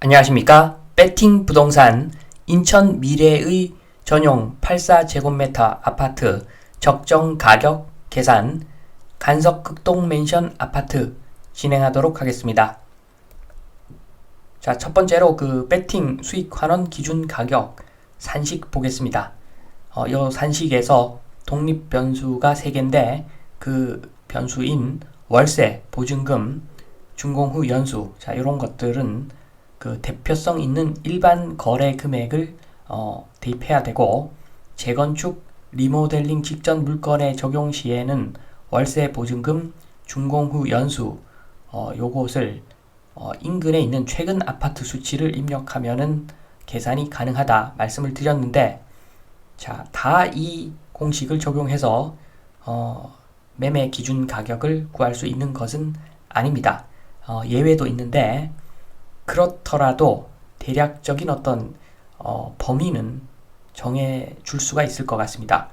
안녕하십니까? 배팅 부동산 인천 미래의 전용 84제곱미터 아파트 적정 가격 계산 간석 극동 맨션 아파트 진행하도록 하겠습니다. 자, 첫 번째로 그 배팅 수익 환원 기준 가격 산식 보겠습니다. 요 산식에서 독립 변수가 3개인데 그 변수인 월세, 보증금, 준공 후 연수, 자, 이런 것들은 그 대표성 있는 일반 거래 금액을 대입해야 되고, 재건축, 리모델링 직전 물건에 적용 시에는 월세 보증금, 준공 후 연수 요것을 인근에 있는 최근 아파트 수치를 입력하면은 계산이 가능하다 말씀을 드렸는데, 자, 다 이 공식을 적용해서 매매 기준 가격을 구할 수 있는 것은 아닙니다. 예외도 있는데, 그렇더라도 대략적인 어떤 범위는 정해 줄 수가 있을 것 같습니다.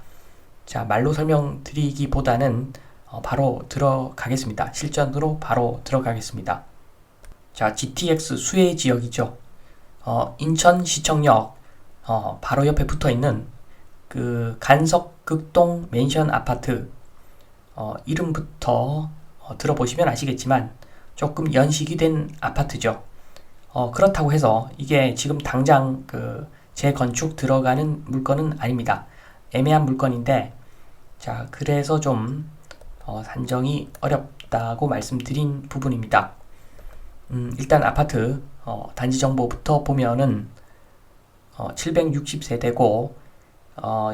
자, 말로 설명드리기보다는 바로 들어가겠습니다. 실전으로 바로 들어가겠습니다. 자, GTX 수혜 지역이죠. 인천시청역 바로 옆에 붙어 있는 그 간석 극동 맨션 아파트 이름부터 들어보시면 아시겠지만 조금 연식이 된 아파트죠. 그렇다고 해서 이게 지금 당장 그 재건축 들어가는 물건은 아닙니다. 애매한 물건인데, 자, 그래서 좀 산정이 어렵다고 말씀드린 부분입니다. 일단 아파트 단지 정보부터 보면은 760세대고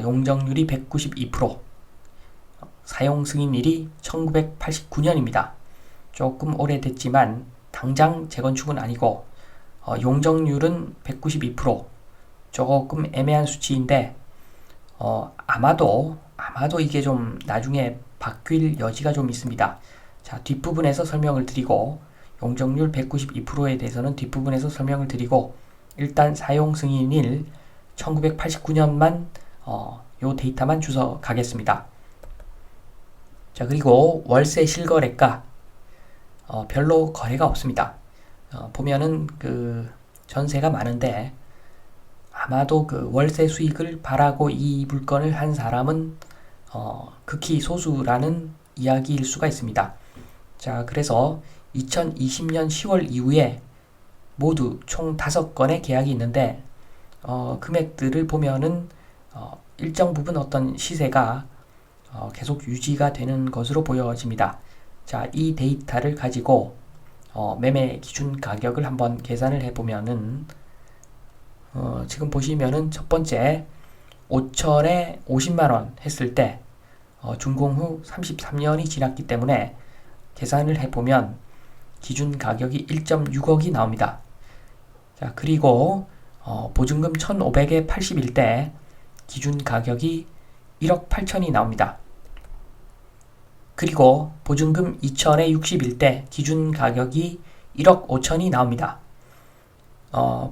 용적률이 192%, 사용 승인일이 1989년입니다. 조금 오래됐지만 당장 재건축은 아니고 용적률은 192%, 조금 애매한 수치인데 아마도 이게 좀 나중에 바뀔 여지가 좀 있습니다. 자, 뒷부분에서 설명을 드리고, 용적률 192%에 대해서는 뒷부분에서 설명을 드리고, 일단 사용 승인일 1989년만 요 데이터만 주워 가겠습니다. 자, 그리고 월세 실거래가 별로 거래가 없습니다. 보면은 그 전세가 많은데 아마도 그 월세 수익을 바라고 이 물건을 한 사람은 극히 소수라는 이야기일 수가 있습니다. 자, 그래서 2020년 10월 이후에 모두 총 5건의 계약이 있는데 금액들을 보면은 일정 부분 어떤 시세가 계속 유지가 되는 것으로 보여집니다. 자, 이 데이터를 가지고 매매 기준 가격을 한번 계산을 해보면은 지금 보시면은 첫 번째 5천에 50만원 했을 때 준공 후 33년이 지났기 때문에 계산을 해보면 기준 가격이 1.6억이 나옵니다. 자, 그리고 보증금 1,500에 80일 때 기준 가격이 1억 8천이 나옵니다. 그리고 보증금 2천에 60일 때 기준 가격이 1억 5천이 나옵니다.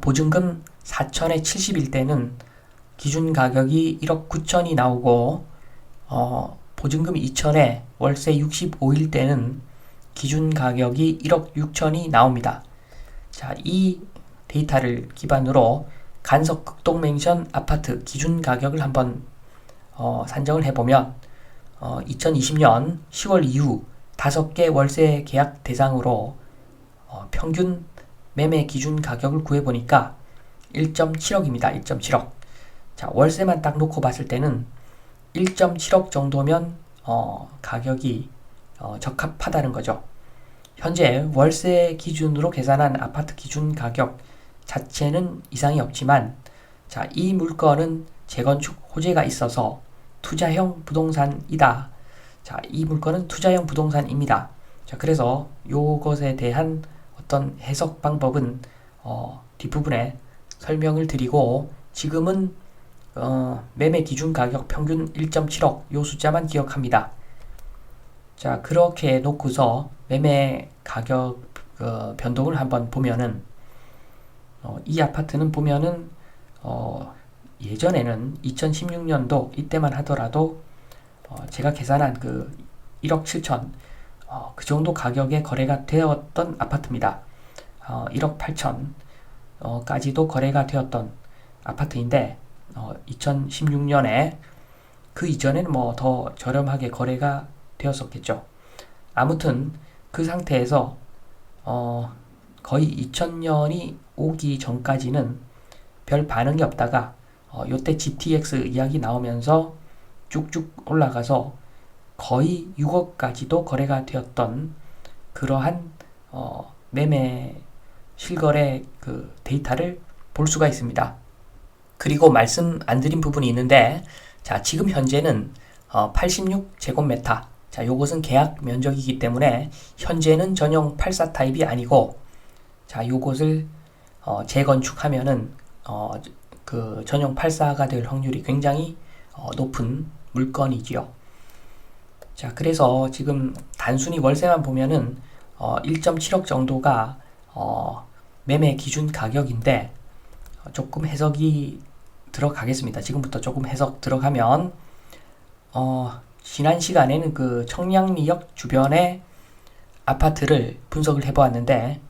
보증금 4천에 70일 때는 기준 가격이 1억 9천이 나오고, 보증금 2천에 월세 65일 때는 기준 가격이 1억 6천이 나옵니다. 자, 이 데이터를 기반으로 간석 극동 맨션 아파트 기준 가격을 한번 산정을 해보면 2020년 10월 이후 5개 월세 계약 대상으로 평균 매매 기준 가격을 구해보니까 1.7억입니다. 1.7억. 자, 월세만 딱 놓고 봤을 때는 1.7억 정도면 가격이 적합하다는 거죠. 현재 월세 기준으로 계산한 아파트 기준 가격 자체는 이상이 없지만, 자, 이 물건은 재건축 호재가 있어서 투자형 부동산이다. 자, 이 물건은 투자형 부동산입니다. 자, 그래서 요것에 대한 어떤 해석 방법은 뒷부분에 설명을 드리고, 지금은 매매 기준 가격 평균 1.7억 요 숫자만 기억합니다. 자, 그렇게 놓고서 매매 가격 변동을 한번 보면은 이 아파트는 보면은 예전에는 2016년도 이때만 하더라도 제가 계산한 그 1억 7천 그 정도 가격에 거래가 되었던 아파트입니다. 1억 8천 까지도 거래가 되었던 아파트인데 2016년에 그 이전에는 뭐 더 저렴하게 거래가 되었었겠죠. 아무튼 그 상태에서 거의 2000년이 오기 전까지는 별 반응이 없다가 요때 GTX 이야기 나오면서 쭉쭉 올라가서 거의 6억까지도 거래가 되었던 그러한 매매 실거래 그 데이터를 볼 수가 있습니다. 그리고 말씀 안 드린 부분이 있는데, 자, 지금 현재는 86제곱미터. 자, 요것은 계약 면적이기 때문에 현재는 전용 84 타입이 아니고, 자, 요것을 재건축하면은 그 전용 84가 될 확률이 굉장히 높은 물건이지요. 자, 그래서 지금 단순히 월세만 보면은 1.7억 정도가 매매 기준 가격인데 조금 해석이 들어가겠습니다. 지금부터 조금 해석 들어가면 지난 시간에는 그 청량리역 주변의 아파트를 분석을 해보았는데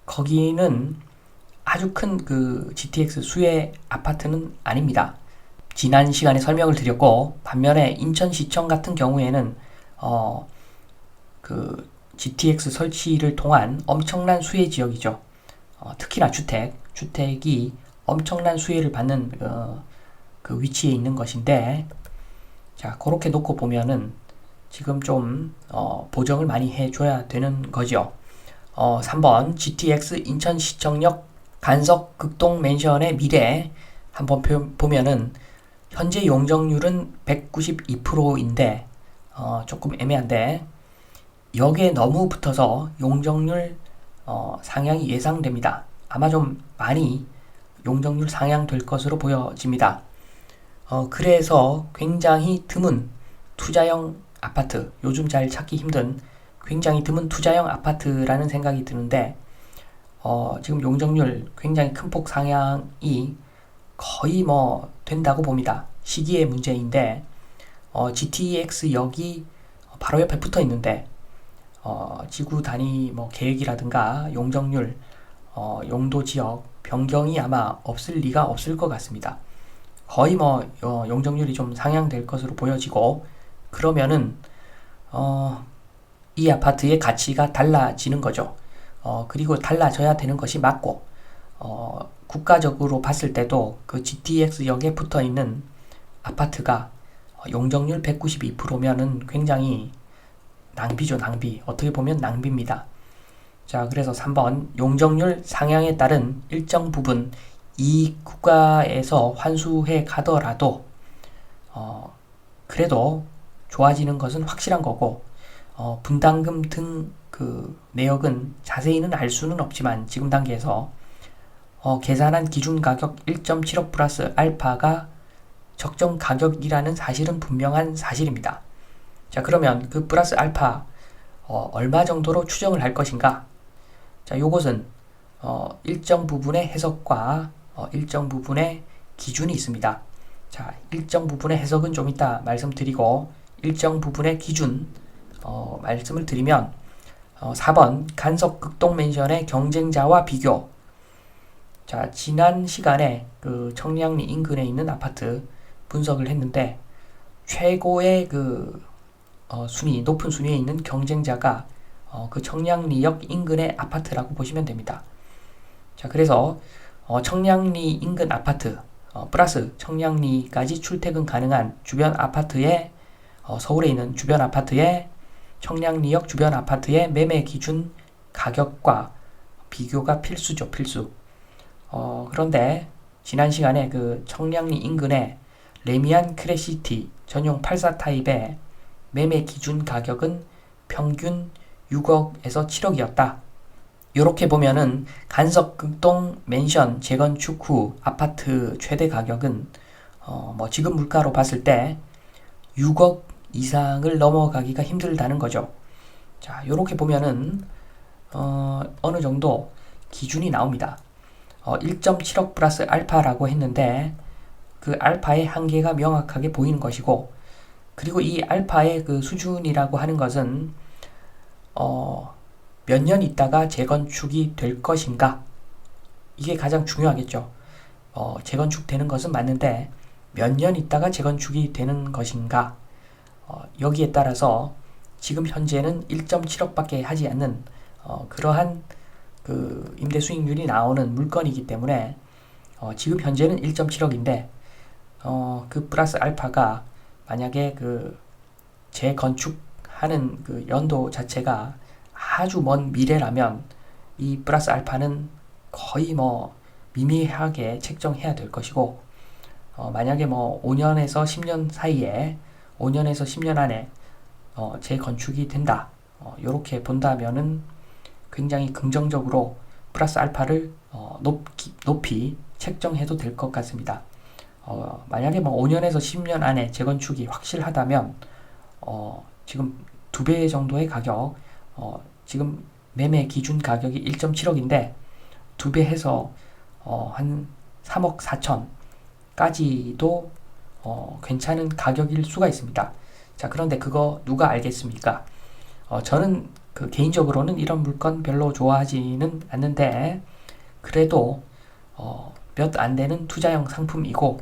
거기는 아주 큰 그 GTX 수의 아파트는 아닙니다. 지난 시간에 설명을 드렸고 반면에 인천시청 같은 경우에는 그 GTX 설치를 통한 엄청난 수혜 지역이죠. 특히나 주택이 엄청난 수혜를 받는 그 위치에 있는 것인데, 자, 그렇게 놓고 보면은 지금 좀 보정을 많이 해줘야 되는 거죠. 3번 GTX 인천시청역 간석 극동 맨션의 미래 한번 보면은 현재 용적률은 192%인데 조금 애매한데 여기에 너무 붙어서 용적률 상향이 예상됩니다. 아마 좀 많이 용적률 상향될 것으로 보여집니다. 그래서 굉장히 드문 투자형 아파트, 요즘 잘 찾기 힘든 굉장히 드문 투자형 아파트라는 생각이 드는데 지금 용적률 굉장히 큰 폭 상향이 거의 뭐 된다고 봅니다. 시기의 문제인데 GTX역이 바로 옆에 붙어 있는데 지구 단위 뭐 계획이라든가 용적률 용도 지역 변경이 아마 없을 리가 없을 것 같습니다. 거의 뭐 용적률이 좀 상향될 것으로 보여지고 그러면은 이 아파트의 가치가 달라지는 거죠. 그리고 달라져야 되는 것이 맞고 국가적으로 봤을 때도 그 GTX역에 붙어 있는 아파트가 용적률 192%면은 굉장히 낭비죠, 낭비. 어떻게 보면 낭비입니다. 자, 그래서 3번 용적률 상향에 따른 일정 부분 이 국가에서 환수해 가더라도 그래도 좋아지는 것은 확실한 거고 분담금 등 그 내역은 자세히는 알 수는 없지만 지금 단계에서 계산한 기준 가격 1.7억 플러스 알파가 적정 가격이라는 사실은 분명한 사실입니다. 자, 그러면 그 플러스 알파 얼마 정도로 추정을 할 것인가? 자, 요것은 일정 부분의 해석과 일정 부분의 기준이 있습니다. 자, 일정 부분의 해석은 좀 이따 말씀드리고 일정 부분의 기준 말씀을 드리면 4번 간석 극동 맨션의 경쟁자와 비교. 자, 지난 시간에 그 청량리 인근에 있는 아파트 분석을 했는데 최고의 그 높은 순위에 있는 경쟁자가 그 청량리역 인근의 아파트라고 보시면 됩니다. 자, 그래서 청량리 인근 아파트 플러스 청량리까지 출퇴근 가능한 주변 아파트에 서울에 있는 주변 아파트에 청량리역 주변 아파트의 매매 기준 가격과 비교가 필수죠, 필수. 그런데 지난 시간에 그 청량리 인근의 레미안 크래시티 전용 84 타입의 매매 기준 가격은 평균 6억에서 7억이었다. 이렇게 보면은 간석 극동 맨션 재건축 후 아파트 최대 가격은 뭐 지금 물가로 봤을 때 6억 이상을 넘어가기가 힘들다는 거죠. 자, 이렇게 보면은 어느 정도 기준이 나옵니다. 1.7억 플러스 알파라고 했는데 그 알파의 한계가 명확하게 보이는 것이고 그리고 이 알파의 그 수준이라고 하는 것은 몇 년 있다가 재건축이 될 것인가 이게 가장 중요하겠죠. 재건축되는 것은 맞는데 몇 년 있다가 재건축이 되는 것인가? 여기에 따라서 지금 현재는 1.7억밖에 하지 않는 그러한 그 임대 수익률이 나오는 물건이기 때문에 지금 현재는 1.7억인데 그 플러스 알파가 만약에 그 재건축하는 그 연도 자체가 아주 먼 미래라면 이 플러스 알파는 거의 뭐 미미하게 책정해야 될 것이고 만약에 뭐 5년에서 10년 사이에 5년에서 10년 안에 재건축이 된다. 이렇게 본다면은 굉장히 긍정적으로 플러스 알파를 높이 책정해도 될 것 같습니다. 만약에 뭐 5년에서 10년 안에 재건축이 확실하다면 지금 2배 정도의 가격, 지금 매매 기준 가격이 1.7억인데 2배 해서 한 3억 4천까지도 괜찮은 가격일 수가 있습니다. 자, 그런데 그거 누가 알겠습니까? 저는 그 개인적으로는 이런 물건 별로 좋아하지는 않는데 그래도 몇 안 되는 투자형 상품이고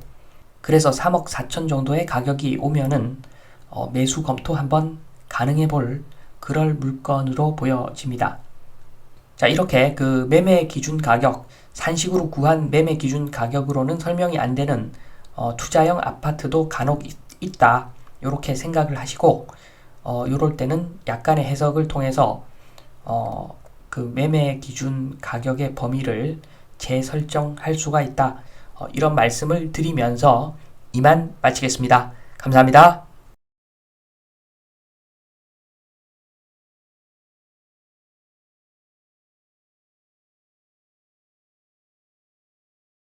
그래서 3억 4천 정도의 가격이 오면은 매수 검토 한번 가능해 볼 그럴 물건으로 보여집니다. 자, 이렇게 그 매매 기준 가격, 산식으로 구한 매매 기준 가격으로는 설명이 안 되는 투자형 아파트도 간혹 있다. 이렇게 생각을 하시고 요럴 때는 약간의 해석을 통해서 그 매매 기준 가격의 범위를 재설정할 수가 있다. 이런 말씀을 드리면서 이만 마치겠습니다. 감사합니다.